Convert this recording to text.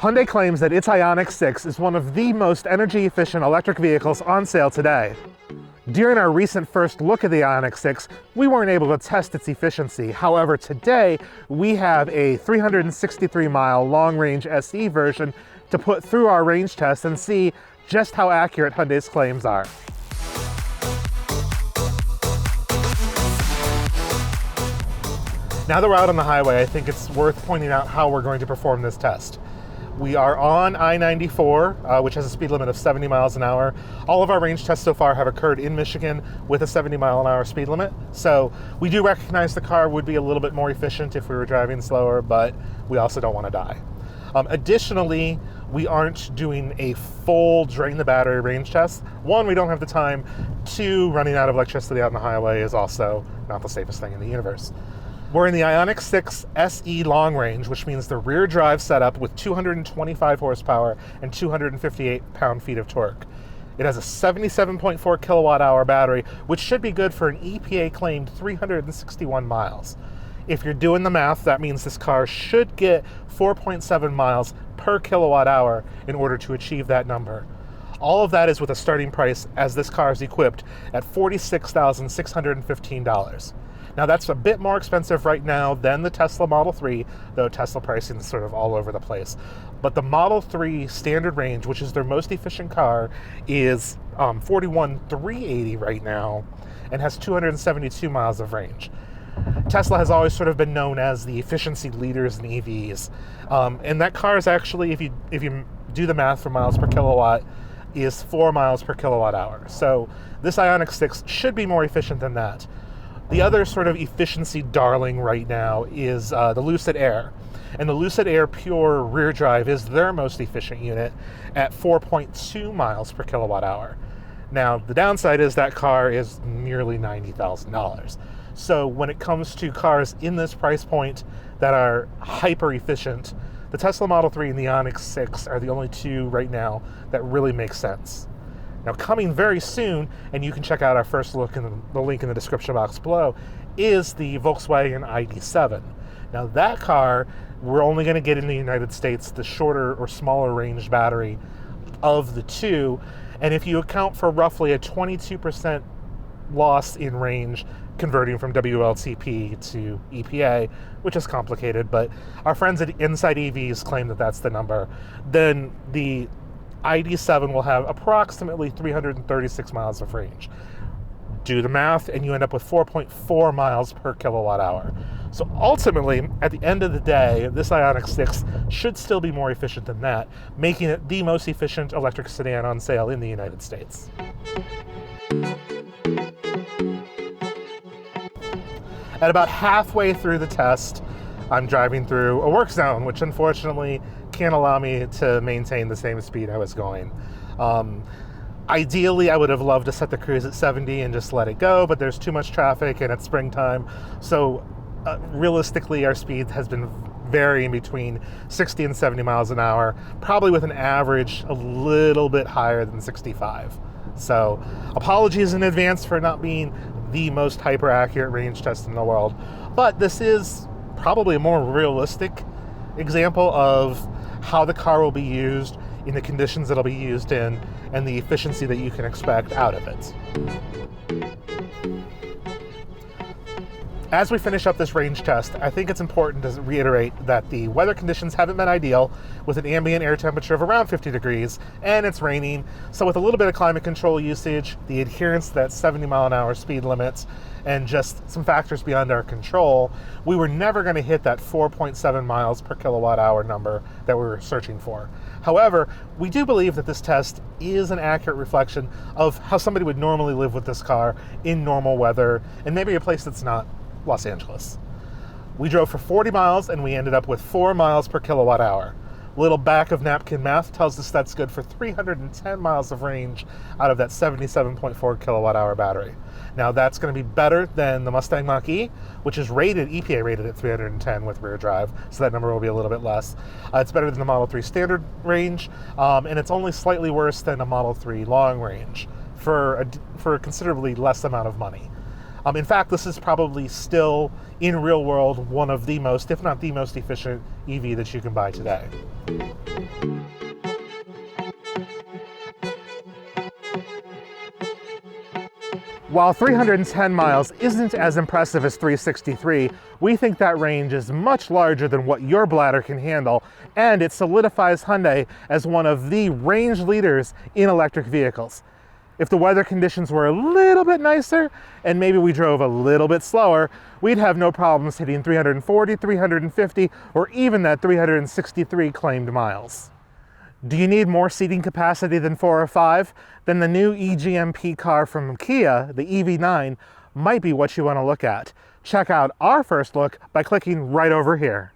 Hyundai claims that its Ioniq 6 is one of the most energy-efficient electric vehicles on sale today. During our recent first look at the Ioniq 6, we weren't able to test its efficiency. However, today we have a 363-mile long-range SE version to put through our range test and see just how accurate Hyundai's claims are. Now that we're out on the highway, I think it's worth pointing out how we're going to perform this test. We are on I-94, which has a speed limit of 70 miles an hour. All of our range tests so far have occurred in Michigan with a 70 mile an hour speed limit. So we do recognize the car would be a little bit more efficient if we were driving slower, but we also don't want to die. Additionally, we aren't doing a full drain the battery range test. One, we don't have the time. Two, running out of electricity on the highway is also not the safest thing in the universe. We're in the Ioniq 6 SE long range, which means the rear drive setup with 225 horsepower and 258 pound-feet of torque. It has a 77.4 kilowatt hour battery, which should be good for an EPA claimed 361 miles. If you're doing the math, that means this car should get 4.7 miles per kilowatt hour in order to achieve that number. All of that is with a starting price, as this car is equipped, at $46,615. Now that's a bit more expensive right now than the Tesla Model 3, though Tesla pricing is sort of all over the place. But the Model 3 standard range, which is their most efficient car, is 41,380 right now and has 272 miles of range. Tesla has always sort of been known as the efficiency leaders in EVs. And that car is actually, if you do the math for miles per kilowatt, is 4 miles per kilowatt hour. So this Ioniq 6 should be more efficient than that. The other sort of efficiency darling right now is the Lucid Air. And the Lucid Air Pure rear drive is their most efficient unit at 4.2 miles per kilowatt hour. Now, the downside is that car is nearly $90,000. So when it comes to cars in this price point that are hyper efficient, the Tesla Model 3 and the Ioniq 6 are the only two right now that really make sense. Now, coming very soon, and you can check out our first look in the link in the description box below, is the Volkswagen ID.7. Now, that car, we're only going to get in the United States the shorter or smaller range battery of the two. And if you account for roughly a 22% loss in range converting from WLTP to EPA, which is complicated, but our friends at Inside EVs claim that that's the number, then the ID.7 will have approximately 336 miles of range. Do the math and you end up with 4.4 miles per kilowatt hour. So ultimately, at the end of the day, this Ioniq 6 should still be more efficient than that, making it the most efficient electric sedan on sale in the United States. At about halfway through the test, I'm driving through a work zone, which unfortunately can't allow me to maintain the same speed I was going. Ideally, I would have loved to set the cruise at 70 and just let it go, but there's too much traffic and it's springtime. So realistically, our speed has been varying between 60 and 70 miles an hour, probably with an average a little bit higher than 65. So apologies in advance for not being the most hyper accurate range test in the world, but this is probably a more realistic example of how the car will be used in the conditions it'll be used in and the efficiency that you can expect out of it. As we finish up this range test, I think it's important to reiterate that the weather conditions haven't been ideal, with an ambient air temperature of around 50 degrees, and it's raining. So with a little bit of climate control usage, the adherence to that 70 mile an hour speed limits, and just some factors beyond our control, we were never going to hit that 4.7 miles per kilowatt hour number that we were searching for. However, we do believe that this test is an accurate reflection of how somebody would normally live with this car in normal weather, and maybe a place that's not Los Angeles. We drove for 40 miles and we ended up with 4 miles per kilowatt hour. A little back of napkin math tells us that's good for 310 miles of range out of that 77.4 kilowatt hour battery. Now that's going to be better than the Mustang Mach-E, which is EPA rated at 310 with rear drive, so that number will be a little bit less. It's better than the Model 3 standard range, and it's only slightly worse than a Model 3 long range for a considerably less amount of money. In fact, this is probably still, in real world, one of the most, if not the most efficient EV that you can buy today. While 310 miles isn't as impressive as 363, we think that range is much larger than what your bladder can handle, and it solidifies Hyundai as one of the range leaders in electric vehicles. If the weather conditions were a little bit nicer, and maybe we drove a little bit slower, we'd have no problems hitting 340, 350, or even that 363 claimed miles. Do you need more seating capacity than 4 or 5? Then the new E-GMP car from Kia, the EV9, might be what you want to look at. Check out our first look by clicking right over here.